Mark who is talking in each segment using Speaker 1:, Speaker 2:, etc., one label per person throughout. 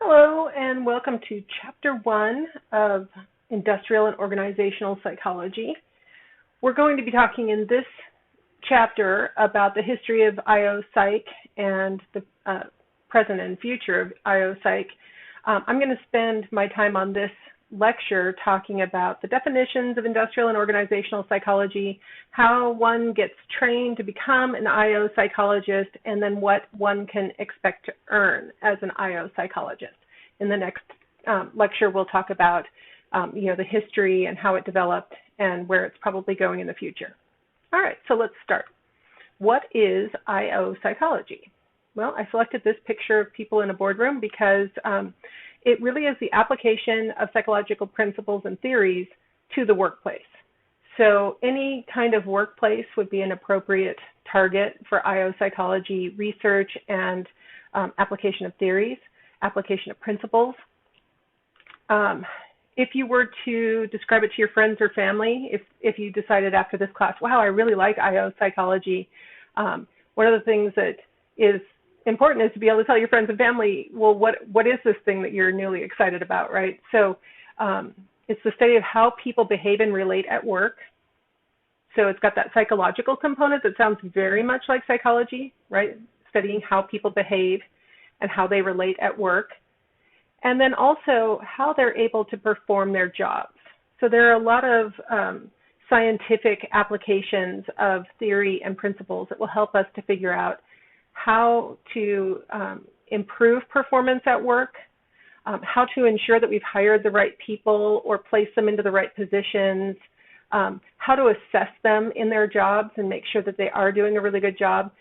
Speaker 1: Hello, and welcome to Chapter 1 of Industrial and Organizational Psychology. We're going to be talking in this chapter about the history of I Psych and the present and future of I Psych. I'm going to spend my time on this lecture talking about the definitions of industrial and organizational psychology, how one gets trained to become an IO psychologist, and then what one can expect to earn as an IO psychologist. In the next lecture, we'll talk about the history and how it developed and where it's probably going in the future. All right, so let's start. What is IO psychology? Well, I selected this picture of people in a boardroom because it really is the application of psychological principles and theories to the workplace. So any kind of workplace would be an appropriate target for IO psychology research and application of theories, application of principles. If you were to describe it to your friends or family, if you decided after this class, wow, I really like IO psychology, one of the things that is important is to be able to tell your friends and family, well, what is this thing that you're newly excited about, right? So it's the study of how people behave and relate at work. So it's got that psychological component that sounds very much like psychology, right? Studying how people behave and how they relate at work. And then also how they're able to perform their jobs. So there are a lot of scientific applications of theory and principles that will help us to figure out how to improve performance at work, how to ensure that we've hired the right people or place them into the right positions, how to assess them in their jobs and make sure that they are doing a really good job,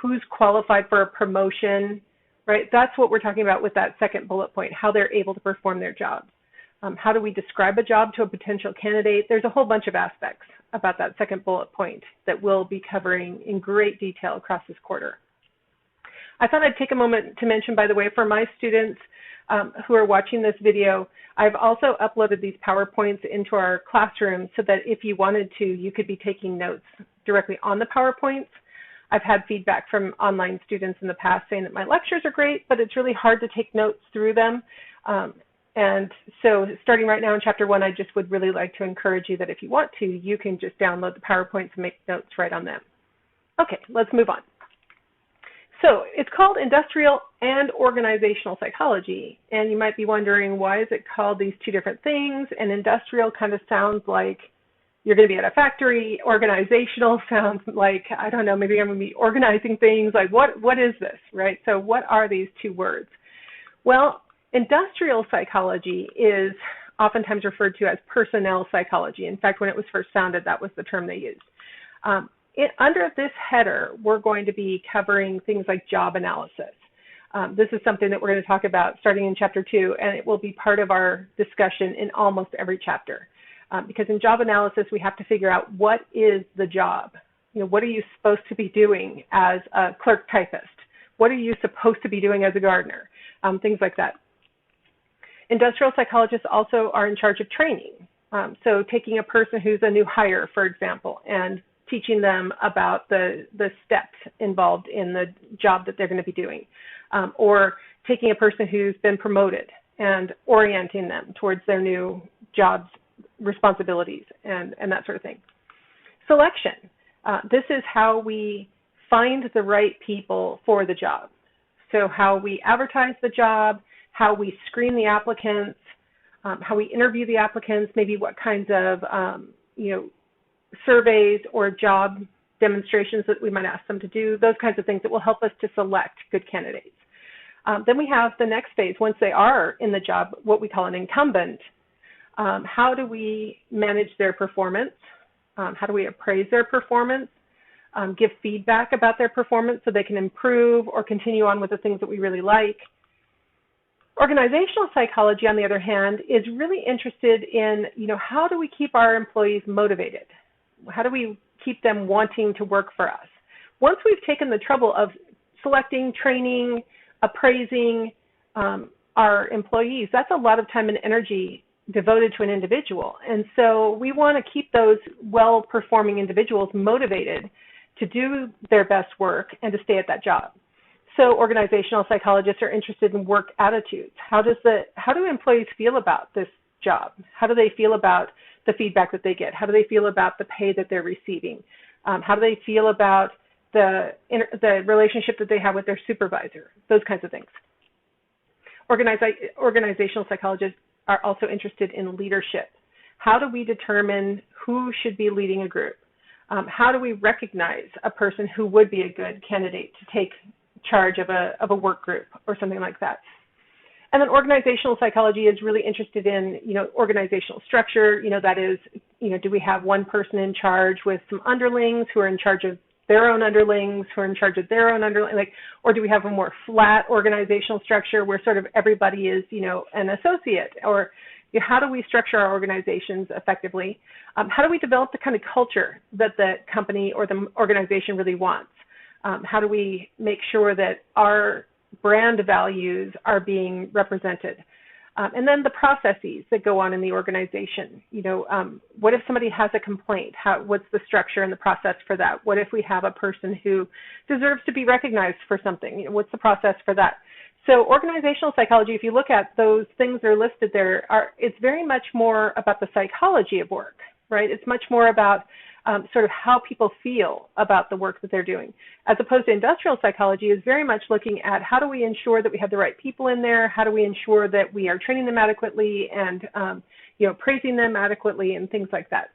Speaker 1: who's qualified for a promotion, right? That's what we're talking about with that second bullet point, how they're able to perform their jobs. How do we describe a job to a potential candidate? There's a whole bunch of aspects about that second bullet point that we'll be covering in great detail across this quarter. I thought I'd take a moment to mention, by the way, for my students who are watching this video, I've also uploaded these PowerPoints into our classroom so that if you wanted to, you could be taking notes directly on the PowerPoints. I've had feedback from online students in the past saying that my lectures are great, but it's really hard to take notes through them. And so starting right now in Chapter 1, I just would really like to encourage you that if you want to, you can just download the PowerPoints and make notes right on them. Okay, let's move on. So it's called Industrial and Organizational Psychology, and you might be wondering, why is it called these two different things? And industrial kind of sounds like you're going to be at a factory. Organizational sounds like, I don't know, maybe I'm going to be organizing things. Like, what is this, right? So what are these two words? Well, industrial psychology is oftentimes referred to as personnel psychology. In fact, when it was first founded, that was the term they used. Under this header, we're going to be covering things like job analysis. This is something that we're going to talk about starting in Chapter 2, and it will be part of our discussion in almost every chapter. Because in job analysis, we have to figure out what is the job. What are you supposed to be doing as a clerk typist? What are you supposed to be doing as a gardener? Things like that. Industrial psychologists also are in charge of training. So taking a person who's a new hire, for example, and teaching them about the steps involved in the job that they're going to be doing, or taking a person who's been promoted and orienting them towards their new job's responsibilities and that sort of thing. Selection. This is how we find the right people for the job. So how we advertise the job, how we screen the applicants, how we interview the applicants, maybe what kinds of surveys or job demonstrations that we might ask them to do, those kinds of things that will help us to select good candidates. Then we have the next phase. Once they are in the job, what we call an incumbent, how do we manage their performance? How do we appraise their performance? Give feedback about their performance so they can improve or continue on with the things that we really like. Organizational psychology, on the other hand, is really interested in, how do we keep our employees motivated? How do we keep them wanting to work for us? Once we've taken the trouble of selecting, training, appraising our employees, that's a lot of time and energy devoted to an individual. And so we want to keep those well-performing individuals motivated to do their best work and to stay at that job. So organizational psychologists are interested in work attitudes. How do employees feel about this job? How do they feel about the feedback that they get? How do they feel about the pay that they're receiving? How do they feel about the relationship that they have with their supervisor? Those kinds of things. Organizational psychologists are also interested in leadership. How do we determine who should be leading a group? How do we recognize a person who would be a good candidate to take charge of a work group or something like that? And then organizational psychology is really interested in, organizational structure. That is, do we have one person in charge with some underlings who are in charge of their own underlings, who are in charge of their own underlings, or do we have a more flat organizational structure where sort of everybody is, an associate? Or how do we structure our organizations effectively? How do we develop the kind of culture that the company or the organization really wants? How do we make sure that our brand values are being represented? And then the processes that go on in the organization. What if somebody has a complaint? What's the structure and the process for that? What if we have a person who deserves to be recognized for something? What's the process for that? So organizational psychology, if you look at those things that are listed there, it's very much more about the psychology of work, right? It's much more about sort of how people feel about the work that they're doing, as opposed to industrial psychology is very much looking at how do we ensure that we have the right people in there, how do we ensure that we are training them adequately and praising them adequately and things like that.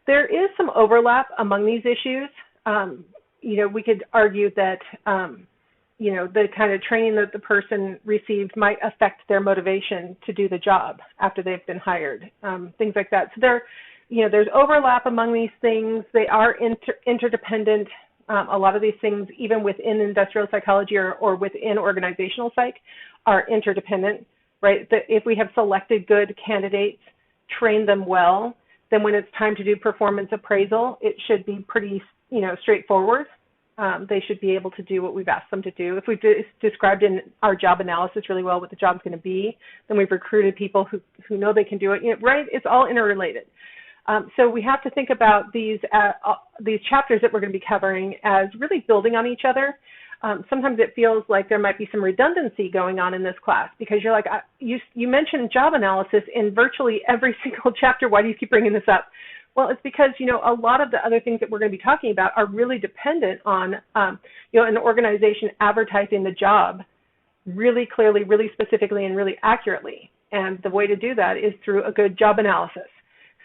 Speaker 1: There is some overlap among these issues. We could argue that the kind of training that the person received might affect their motivation to do the job after they've been hired, things like that. So there's overlap among these things. They are interdependent. A lot of these things, even within industrial psychology or within organizational psych, are interdependent, right? If we have selected good candidates, trained them well, then when it's time to do performance appraisal, it should be pretty, straightforward. They should be able to do what we've asked them to do. If we've described in our job analysis really well what the job's going to be, then we've recruited people who know they can do it, right? It's all interrelated. So we have to think about these chapters that we're going to be covering as really building on each other. Sometimes it feels like there might be some redundancy going on in this class because you're like, you mentioned job analysis in virtually every single chapter. Why do you keep bringing this up? Well, it's because, a lot of the other things that we're going to be talking about are really dependent on, an organization advertising the job really clearly, really specifically, and really accurately. And the way to do that is through a good job analysis.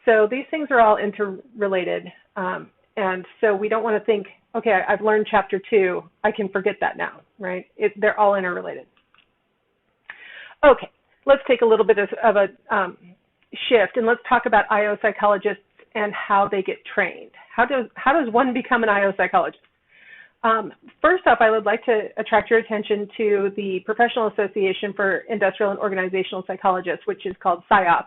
Speaker 1: So these things are all interrelated. And so we don't want to think, okay, I've learned chapter 2, I can forget that now, right? They're all interrelated. Okay, let's take a little bit of a shift and let's talk about IO psychologists and how they get trained. How does one become an IO psychologist? First off, I would like to attract your attention to the Professional Association for Industrial and Organizational Psychologists, which is called SIOP.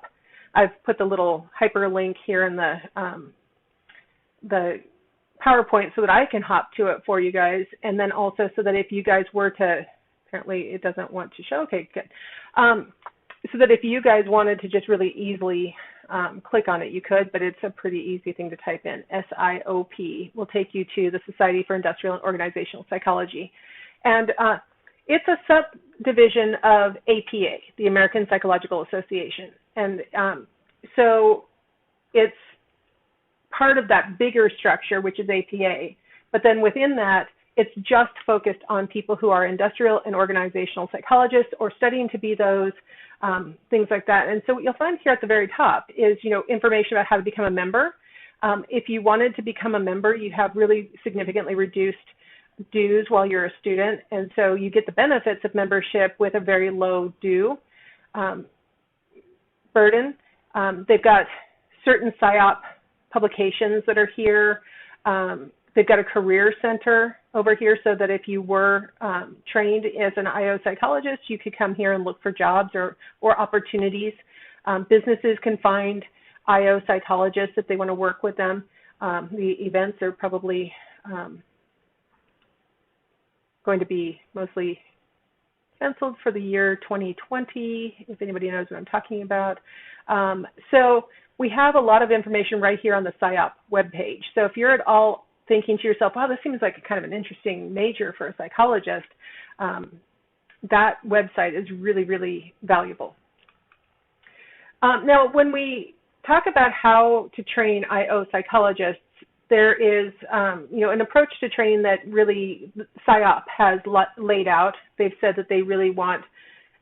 Speaker 1: I've put the little hyperlink here in the PowerPoint so that I can hop to it for you guys, and then also so that if you guys were to, apparently it doesn't want to show, okay, good. So that if you guys wanted to just really easily click on it, you could, but it's a pretty easy thing to type in. SIOP will take you to the Society for Industrial and Organizational Psychology. And it's a subdivision of APA, the American Psychological Association. And so it's part of that bigger structure, which is APA. But then within that, it's just focused on people who are industrial and organizational psychologists or studying to be those, things like that. And so what you'll find here at the very top is, information about how to become a member. If you wanted to become a member, you have really significantly reduced dues while you're a student. And so you get the benefits of membership with a very low due burden. They've got certain PSYOP publications that are here. They've got a career center over here so that if you were trained as an IO psychologist, you could come here and look for jobs or opportunities. Businesses can find IO psychologists if they want to work with them. The events are probably going to be mostly canceled for the year 2020, if anybody knows what I'm talking about. So we have a lot of information right here on the PSYOP webpage. So if you're at all thinking to yourself, wow, this seems like a kind of an interesting major for a psychologist, that website is really, really valuable. Now, when we talk about how to train IO psychologists, there is, an approach to training that really SIOP has laid out. They've said that they really want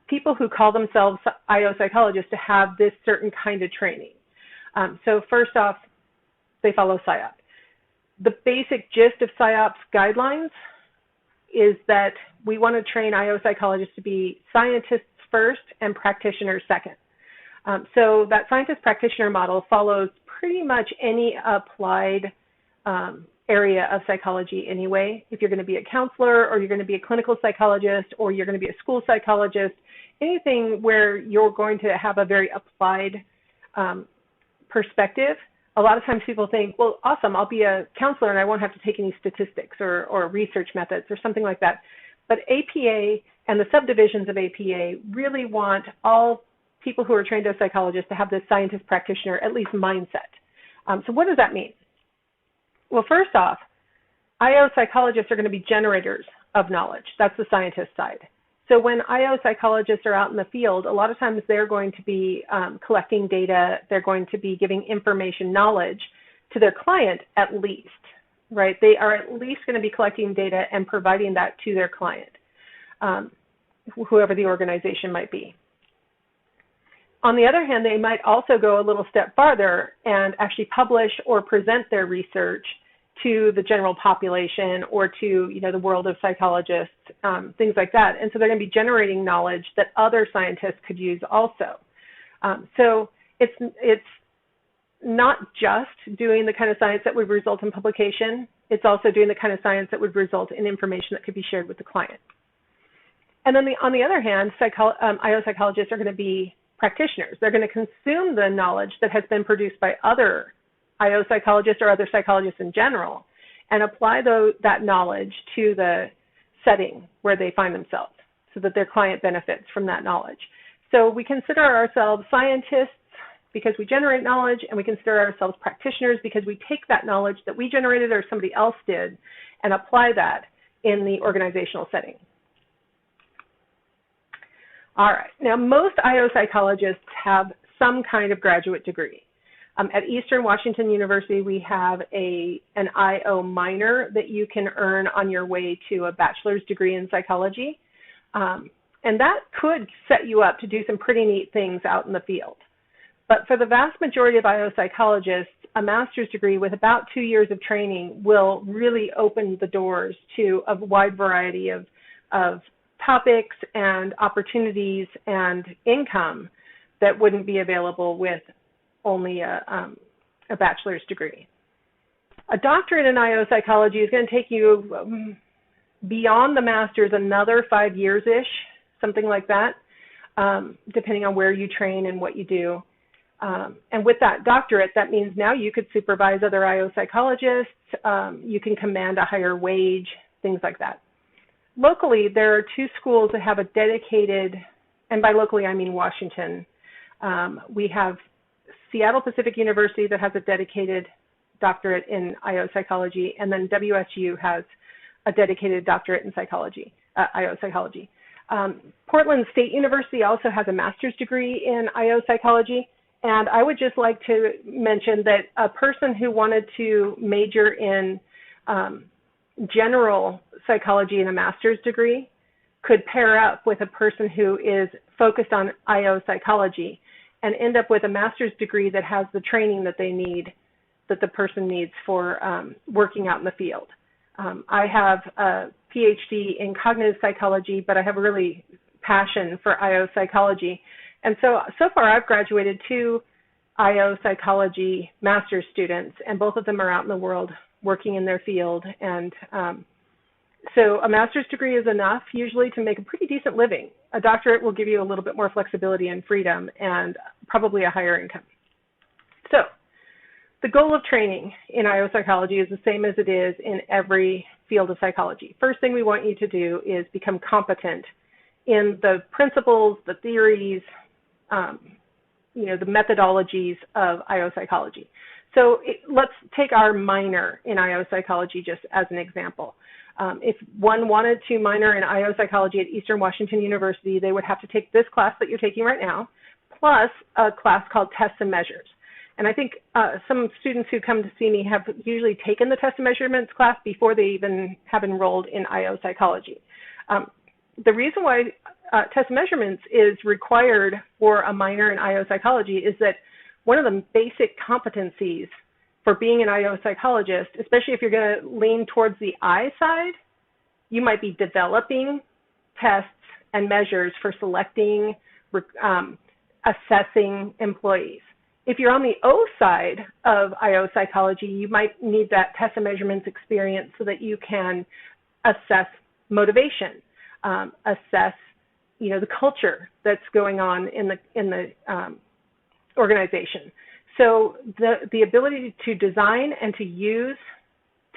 Speaker 1: people who call themselves IO psychologists to have this certain kind of training. So first off, they follow SIOP. The basic gist of SIOP's guidelines is that we want to train IO psychologists to be scientists first and practitioners second. So that scientist-practitioner model follows pretty much any applied area of psychology anyway. If you're going to be a counselor, or you're going to be a clinical psychologist, or you're going to be a school psychologist, anything where you're going to have a very applied perspective, a lot of times people think, well, awesome, I'll be a counselor and I won't have to take any statistics or research methods or something like that. But APA and the subdivisions of APA really want all people who are trained as psychologists to have this scientist practitioner, at least mindset. So what does that mean? Well, first off, IO psychologists are going to be generators of knowledge. That's the scientist side. So when IO psychologists are out in the field, a lot of times they're going to be collecting data, they're going to be giving information, knowledge to their client at least, right? They are at least going to be collecting data and providing that to their client, whoever the organization might be. On the other hand, they might also go a little step farther and actually publish or present their research to the general population or to, the world of psychologists, things like that. And so they're going to be generating knowledge that other scientists could use also. So it's not just doing the kind of science that would result in publication. It's also doing the kind of science that would result in information that could be shared with the client. And then on the other hand, IO psychologists are going to be practitioners. They're going to consume the knowledge that has been produced by other IO psychologists or other psychologists in general and apply that knowledge to the setting where they find themselves so that their client benefits from that knowledge. So we consider ourselves scientists because we generate knowledge, and we consider ourselves practitioners because we take that knowledge that we generated or somebody else did and apply that in the organizational setting. All right, now most IO psychologists have some kind of graduate degree. At Eastern Washington University, we have an IO minor that you can earn on your way to a bachelor's degree in psychology. And that could set you up to do some pretty neat things out in the field. But for the vast majority of IO psychologists, a master's degree with about 2 years of training will really open the doors to a wide variety of topics and opportunities and income that wouldn't be available with only a bachelor's degree. A doctorate in IO psychology is going to take you beyond the master's another 5 years-ish, something like that, depending on where you train and what you do. And with that doctorate, that means now you could supervise other IO psychologists, you can command a higher wage, things like that. Locally, there are 2 schools that have a dedicated, and by locally I mean Washington. We have Seattle Pacific University that has a dedicated doctorate in IO psychology, and then WSU has a dedicated doctorate in psychology, IO psychology. Portland State University also has a master's degree in IO psychology, and I would just like to mention that a person who wanted to major in general psychology in a master's degree could pair up with a person who is focused on IO psychology and end up with a master's degree that has the training that they need, that the person needs for working out in the field. I have a PhD in cognitive psychology, but I have a really passion for IO psychology. And so far I've graduated 2 IO psychology master's students, and both of them are out in the world working in their field. And so a master's degree is enough usually to make a pretty decent living. A doctorate will give you a little bit more flexibility and freedom and probably a higher income. So the goal of training in IO psychology is the same as it is in every field of psychology. First thing we want you to do is become competent in the principles, the theories, the methodologies of IO psychology. So let's take our minor in IO psychology just as an example. If one wanted to minor in IO psychology at Eastern Washington University, they would have to take this class that you're taking right now, plus a class called Tests and Measures. And I think some students who come to see me have usually taken the Tests and Measurements class before they even have enrolled in IO psychology. The reason why Tests and Measurements is required for a minor in IO psychology is that one of the basic competencies for being an IO psychologist, especially if you're going to lean towards the I side, you might be developing tests and measures for selecting, assessing employees. If you're on the O side of IO psychology, you might need that test and measurements experience so that you can assess motivation, assess, the culture that's going on in the organization. So the ability to design and to use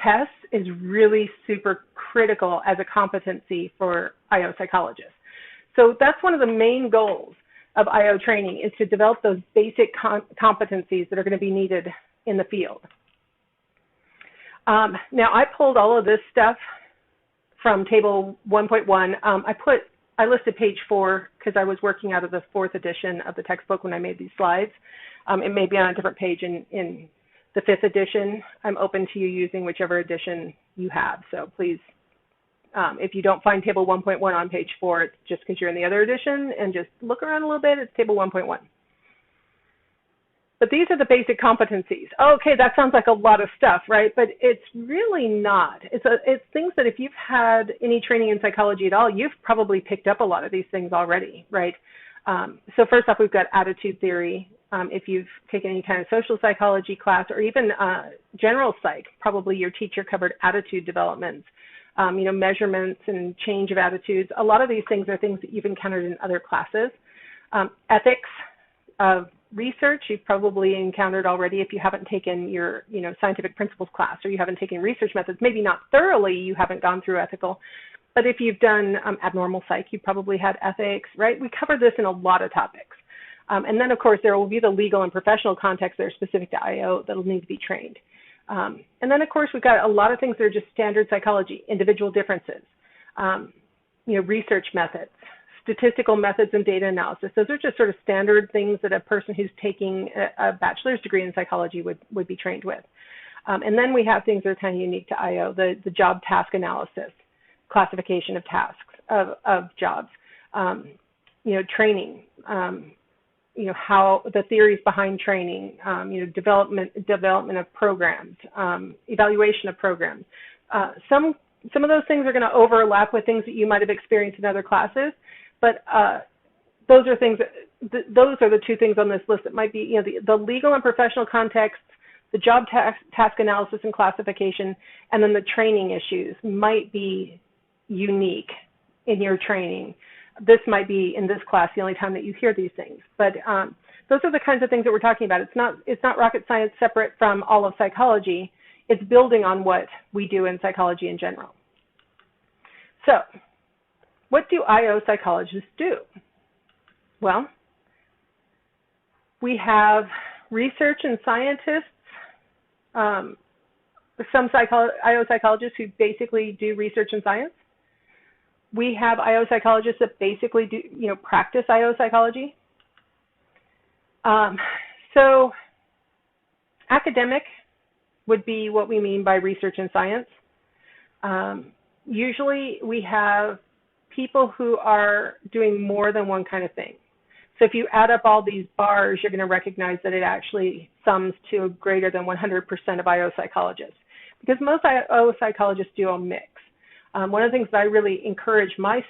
Speaker 1: tests is really super critical as a competency for IO psychologists. So that's one of the main goals of IO training, is to develop those basic competencies that are going to be needed in the field. Now, I pulled all of this stuff from table 1.1. I listed page 4 because I was working out of the 4th edition of the textbook when I made these slides. It may be on a different page in the 5th edition. I'm open to you using whichever edition you have. So please, if you don't find table 1.1 on page 4, it's just because you're in the other edition, and just look around a little bit. It's table 1.1. But these are the basic competencies. Okay, that sounds like a lot of stuff, right? But it's really not. It's things that if you've had any training in psychology at all, you've probably picked up a lot of these things already, right? So first off, we've got attitude theory. If you've taken any kind of social psychology class, or even general psych, probably your teacher covered attitude development, measurements and change of attitudes. A lot of these things are things that you've encountered in other classes. Ethics of research, you've probably encountered already if you haven't taken your scientific principles class, or you haven't taken research methods. Maybe not thoroughly, you haven't gone through ethical, but if you've done abnormal psych, you probably had ethics, right? We cover this in a lot of topics. And then, of course, there will be the legal and professional context that are specific to IO that will need to be trained. And then, of course, we've got a lot of things that are just standard psychology, individual differences, research methods, statistical methods and data analysis. Those are just sort of standard things that a person who's taking a bachelor's degree in psychology would be trained with. And then we have things that are kind of unique to IO, the job task analysis, classification of tasks, of jobs, training, how the theories behind training, development of programs, evaluation of programs. Some of those things are going to overlap with things that you might have experienced in other classes, but those are things those are the two things on this list that might be, the legal and professional context, the job task analysis and classification, and then the training issues might be unique in your training. This might be, in this class, the only time that you hear these things. But those are the kinds of things that we're talking about. It's not rocket science separate from all of psychology. It's building on what we do in psychology in general. So, what do IO psychologists do? Well, we have research and scientists, some IO psychologists who basically do research and science. We have IO psychologists that basically do, practice IO psychology. So academic would be what we mean by research and science. Usually we have people who are doing more than one kind of thing. So if you add up all these bars, you're going to recognize that it actually sums to greater than 100% of IO psychologists, because most IO psychologists do a mix. One of the things that I really encourage my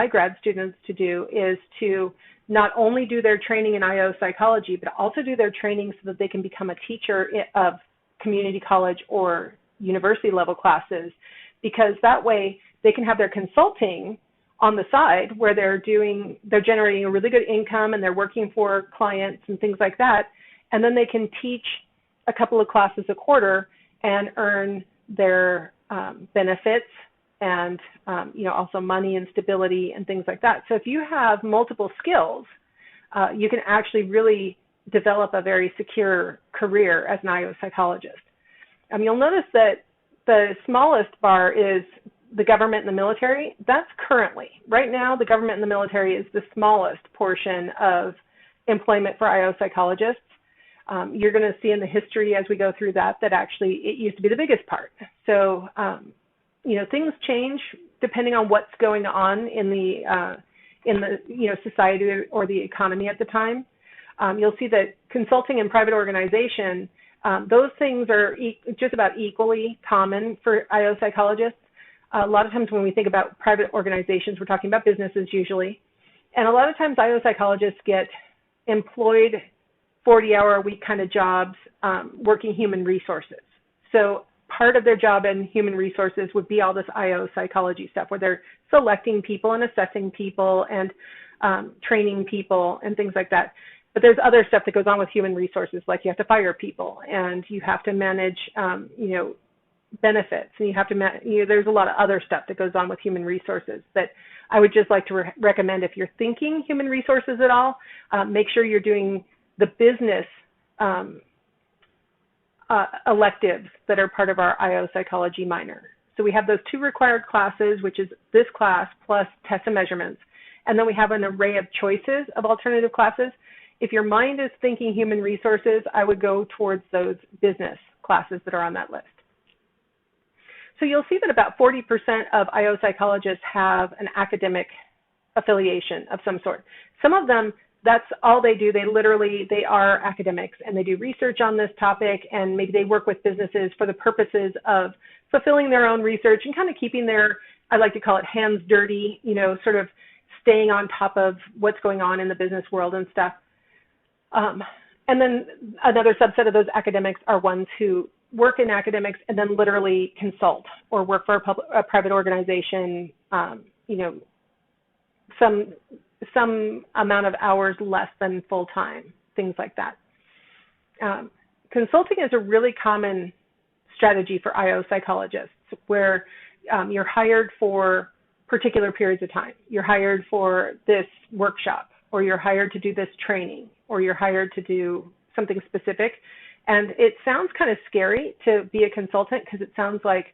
Speaker 1: grad students to do is to not only do their training in IO psychology, but also do their training so that they can become a teacher of community college or university level classes, because that way they can have their consulting on the side where they're generating a really good income and they're working for clients and things like that. And then they can teach a couple of classes a quarter and earn their benefits and also money and stability and things like that. So if you have multiple skills, you can actually really develop a very secure career as an IO psychologist. You'll notice that the smallest bar is the government and the military. That's currently. Right now, the government and the military is the smallest portion of employment for IO psychologists. You're going to see in the history as we go through that actually it used to be the biggest part. So, things change depending on what's going on in the society or the economy at the time. You'll see that consulting and private organization, those things are just about equally common for IO psychologists. A lot of times when we think about private organizations, we're talking about businesses usually. And a lot of times IO psychologists get employed 40-hour-a-week kind of jobs working human resources. So part of their job in human resources would be all this IO psychology stuff where they're selecting people and assessing people and training people and things like that. But there's other stuff that goes on with human resources, like you have to fire people and you have to manage, benefits, and you have to, there's a lot of other stuff that goes on with human resources that I would just like to recommend if you're thinking human resources at all, make sure you're doing the business electives that are part of our IO psychology minor. So we have those 2 required classes, which is this class plus tests and measurements. And then we have an array of choices of alternative classes. If your mind is thinking human resources, I would go towards those business classes that are on that list. So you'll see that about 40% of IO psychologists have an academic affiliation of some sort. Some of them, that's all they do. They are academics and they do research on this topic, and maybe they work with businesses for the purposes of fulfilling their own research and kind of keeping their, I like to call it hands dirty, sort of staying on top of what's going on in the business world and stuff. And then another subset of those academics are ones who work in academics and then literally consult or work for a private organization, some amount of hours less than full-time, things like that. Consulting is a really common strategy for IO psychologists where you're hired for particular periods of time. You're hired for this workshop, or you're hired to do this training, or you're hired to do something specific. And it sounds kind of scary to be a consultant because it sounds like,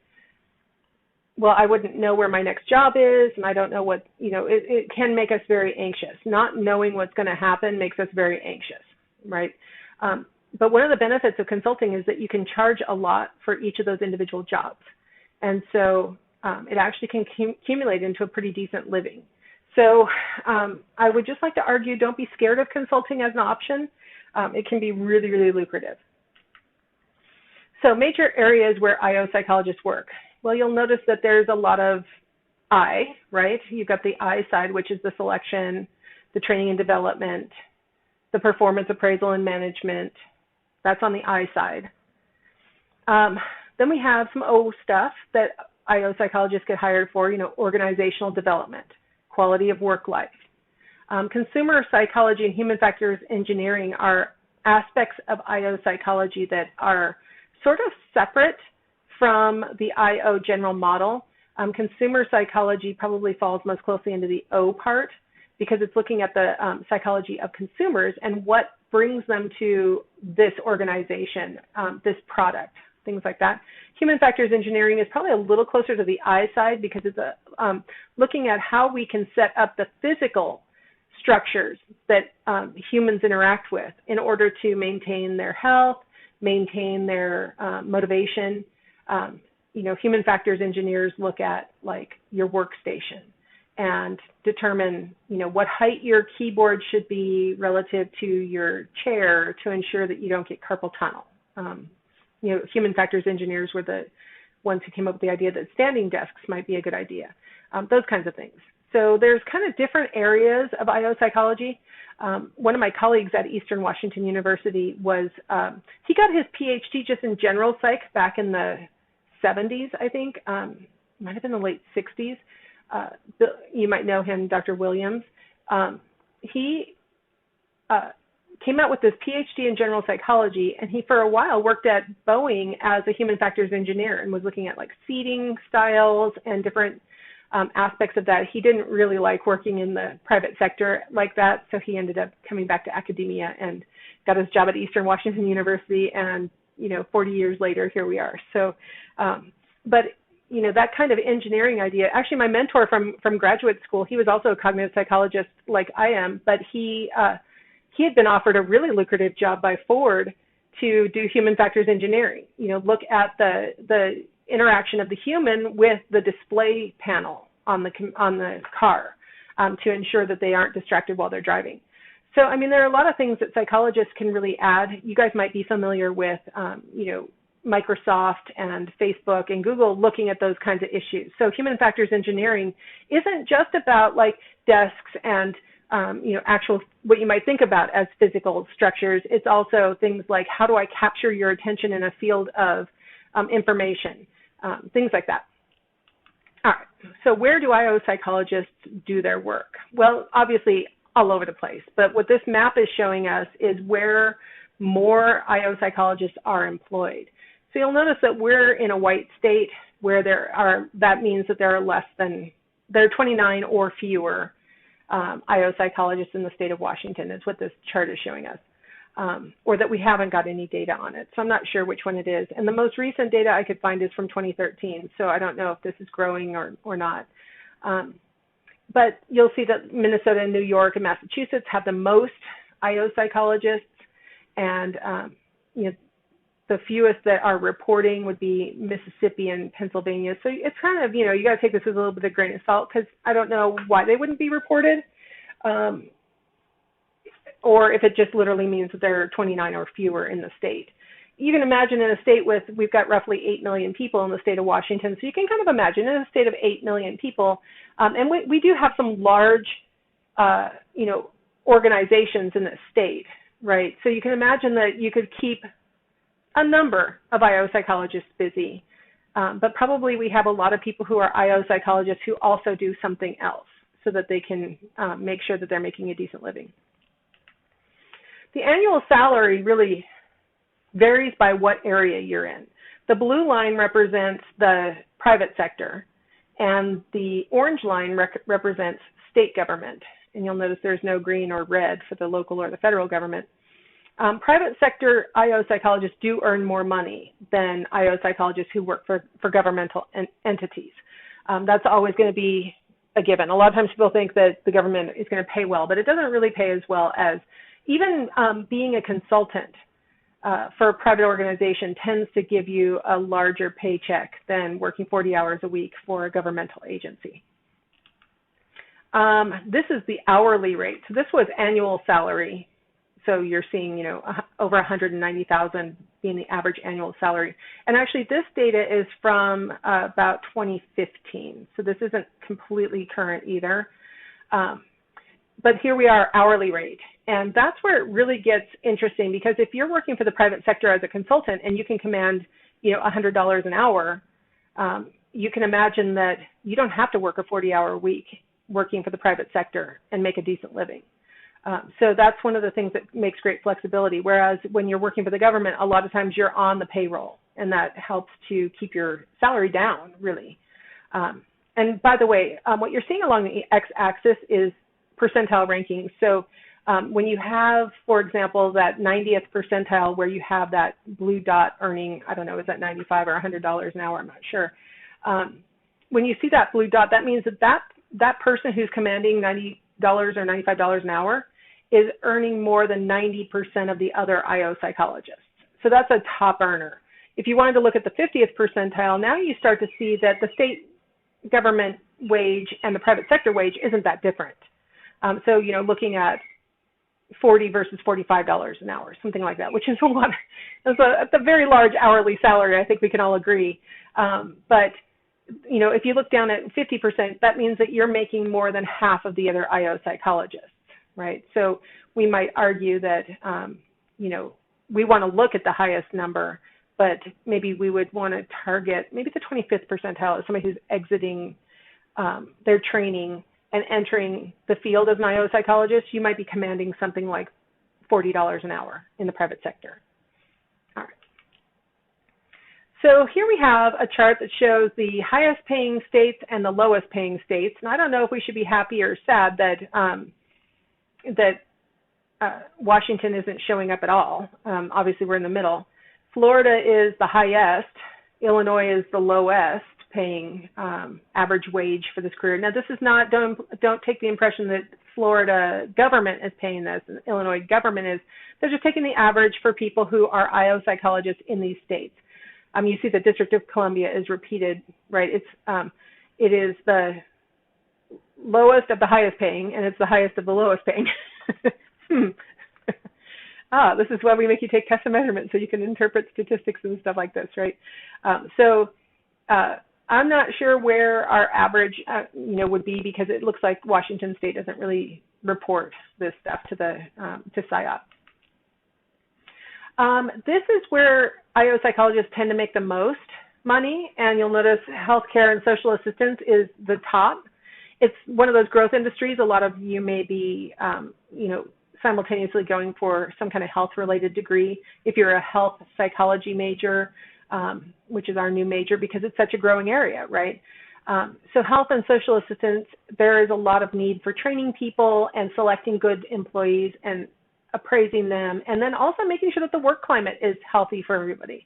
Speaker 1: well, I wouldn't know where my next job is, and I don't know what, it can make us very anxious. Not knowing what's going to happen makes us very anxious, right? But one of the benefits of consulting is that you can charge a lot for each of those individual jobs. And so it actually can accumulate into a pretty decent living. So I would just like to argue, don't be scared of consulting as an option. It can be really, really lucrative. So major areas where IO psychologists work. Well, you'll notice that there's a lot of I, right? You've got the I side, which is the selection, the training and development, the performance appraisal and management. That's on the I side. Then we have some O stuff that IO psychologists get hired for, organizational development, quality of work life. Consumer psychology and human factors engineering are aspects of IO psychology that are sort of separate from the IO general model. Consumer psychology probably falls most closely into the O part because it's looking at the psychology of consumers and what brings them to this organization, this product, things like that. Human factors engineering is probably a little closer to the I side because it's looking at how we can set up the physical structures that humans interact with in order to maintain their health, maintain their motivation. Human factors engineers look at like your workstation and determine, what height your keyboard should be relative to your chair to ensure that you don't get carpal tunnel. Human factors engineers were the ones who came up with the idea that standing desks might be a good idea, those kinds of things. So there's kind of different areas of IO psychology. One of my colleagues at Eastern Washington University he got his PhD just in general psych back in the 70s, I think. Might have been the late 60s. You might know him, Dr. Williams. He came out with this PhD in general psychology, and he for a while worked at Boeing as a human factors engineer and was looking at like seating styles and different aspects of that. He didn't really like working in the private sector like that, so he ended up coming back to academia and got his job at Eastern Washington University, and 40 years later, here we are. So, but that kind of engineering idea, actually my mentor from graduate school, he was also a cognitive psychologist like I am, but he had been offered a really lucrative job by Ford to do human factors engineering, look at the interaction of the human with the display panel on the car to ensure that they aren't distracted while they're driving. So, I mean, there are a lot of things that psychologists can really add. You guys might be familiar with, Microsoft and Facebook and Google looking at those kinds of issues. So human factors engineering isn't just about like desks and, actual what you might think about as physical structures. It's also things like, how do I capture your attention in a field of information, things like that. All right, so where do IO psychologists do their work? Well, obviously all over the place, but what this map is showing us is where more IO psychologists are employed. So you'll notice that we're in a white state where that means that there are 29 or fewer IO psychologists in the state of Washington is what this chart is showing us, or that we haven't got any data on it. So I'm not sure which one it is. And the most recent data I could find is from 2013, so I don't know if this is growing or not. But you'll see that Minnesota and New York and Massachusetts have the most IO psychologists, and the fewest that are reporting would be Mississippi and Pennsylvania. So it's kind of, you got to take this with a little bit of grain of salt, because I don't know why they wouldn't be reported, or if it just literally means that there are 29 or fewer in the state. You can imagine in a state we've got roughly 8 million people in the state of Washington. So you can kind of imagine in a state of 8 million people, and we do have some large, organizations in this state, right? So you can imagine that you could keep a number of IO psychologists busy, but probably we have a lot of people who are IO psychologists who also do something else so that they can make sure that they're making a decent living. The annual salary really varies by what area you're in. The blue line represents the private sector, and the orange line represents state government. And you'll notice there's no green or red for the local or the federal government. Private sector IO psychologists do earn more money than IO psychologists who work for governmental entities. That's always going to be a given. A lot of times people think that the government is going to pay well, but it doesn't really pay as well as even being a consultant for a private organization tends to give you a larger paycheck than working 40 hours a week for a governmental agency. This is the hourly rate. So this was annual salary. So you're seeing, over 190,000 being the average annual salary. And actually this data is from about 2015. So this isn't completely current either. But here we are, hourly rate. And that's where it really gets interesting, because if you're working for the private sector as a consultant and you can command, $100 an hour, you can imagine that you don't have to work a 40-hour week working for the private sector and make a decent living. So that's one of the things that makes great flexibility. Whereas when you're working for the government, a lot of times you're on the payroll, and that helps to keep your salary down, really. And by the way, what you're seeing along the x-axis is percentile ranking. So when you have, for example, that 90th percentile where you have that blue dot earning, I don't know, is that $95 or $100 an hour? I'm not sure. When you see that blue dot, that means that person who's commanding $90 or $95 an hour is earning more than 90% of the other IO psychologists. So that's a top earner. If you wanted to look at the 50th percentile, now you start to see that the state government wage and the private sector wage isn't that different. So, looking at $40 versus $45 an hour, something like that, which is a lot. It's a very large hourly salary. I think we can all agree. But if you look down at 50%, that means that you're making more than half of the other IO psychologists, right? So we might argue that, we want to look at the highest number, but maybe we would want to target maybe the 25th percentile as somebody who's exiting their training and entering the field as an IO psychologist. You might be commanding something like $40 an hour in the private sector. All right. So here we have a chart that shows the highest paying states and the lowest paying states. And I don't know if we should be happy or sad that Washington isn't showing up at all. Obviously, we're in the middle. Florida is the highest. Illinois is the lowest paying average wage for this career. Now, this is not, don't take the impression that Florida government is paying this, and Illinois government is. They're just taking the average for people who are IO psychologists in these states. You see the District of Columbia is repeated, right? It is the lowest of the highest paying, and it's the highest of the lowest paying. This is why we make you take tests and measurements so you can interpret statistics and stuff like this, right? I'm not sure where our average, would be, because it looks like Washington State doesn't really report this stuff to SIOP. This is where IO psychologists tend to make the most money, and you'll notice healthcare and social assistance is the top. It's one of those growth industries. A lot of you may be, simultaneously going for some kind of health-related degree. If you're a health psychology major, which is our new major because it's such a growing area, right? So health and social assistance, there is a lot of need for training people and selecting good employees and appraising them, and then also making sure that the work climate is healthy for everybody.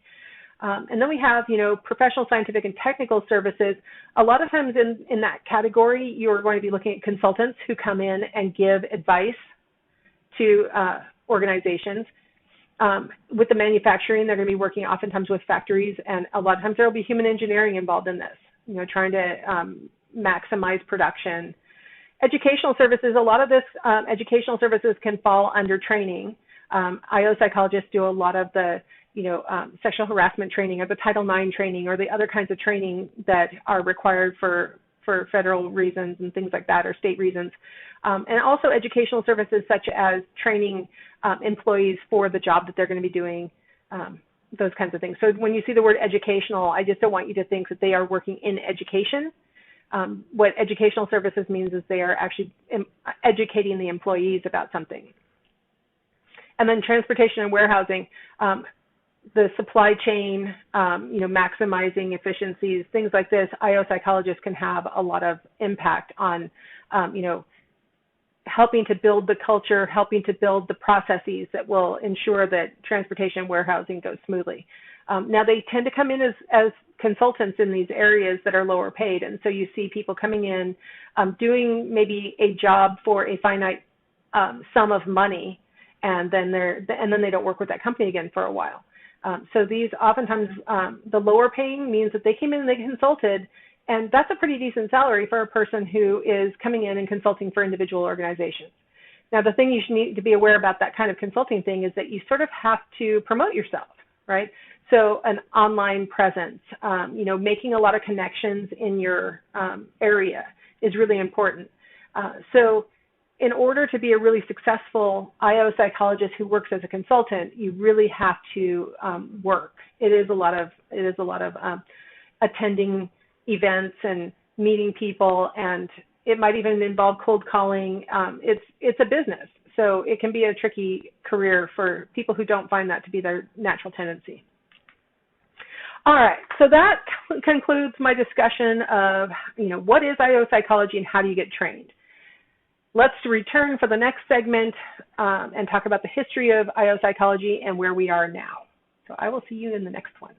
Speaker 1: And then we have, professional, scientific, and technical services. A lot of times in that category, you're going to be looking at consultants who come in and give advice to organizations. With the manufacturing, they're going to be working oftentimes with factories, and a lot of times there will be human engineering involved in this, trying to maximize production. Educational services, a lot of this educational services can fall under training. IO psychologists do a lot of the sexual harassment training or the Title IX training or the other kinds of training that are required for federal reasons and things like that, or state reasons. And also educational services such as training employees for the job that they're going to be doing, those kinds of things. So when you see the word educational, I just don't want you to think that they are working in education. What educational services means is they are actually educating the employees about something. And then transportation and warehousing, the supply chain, maximizing efficiencies, things like this. IO psychologists can have a lot of impact on, helping to build the culture, helping to build the processes that will ensure that transportation and warehousing goes smoothly. Now, they tend to come in as consultants in these areas that are lower paid, and so you see people coming in, doing maybe a job for a finite sum of money, and then they don't work with that company again for a while. So these oftentimes, the lower paying means that they came in and they consulted, and that's a pretty decent salary for a person who is coming in and consulting for individual organizations. Now, the thing you should need to be aware about that kind of consulting thing is that you sort of have to promote yourself, right? So an online presence, making a lot of connections in your area is really important. So in order to be a really successful IO psychologist who works as a consultant, you really have to work. It is a lot of attending events and meeting people, and it might even involve cold calling. It's a business, so it can be a tricky career for people who don't find that to be their natural tendency. All right, so that concludes my discussion of, what is IO psychology and how do you get trained. Let's return for the next segment and talk about the history of IO psychology and where we are now. So I will see you in the next one.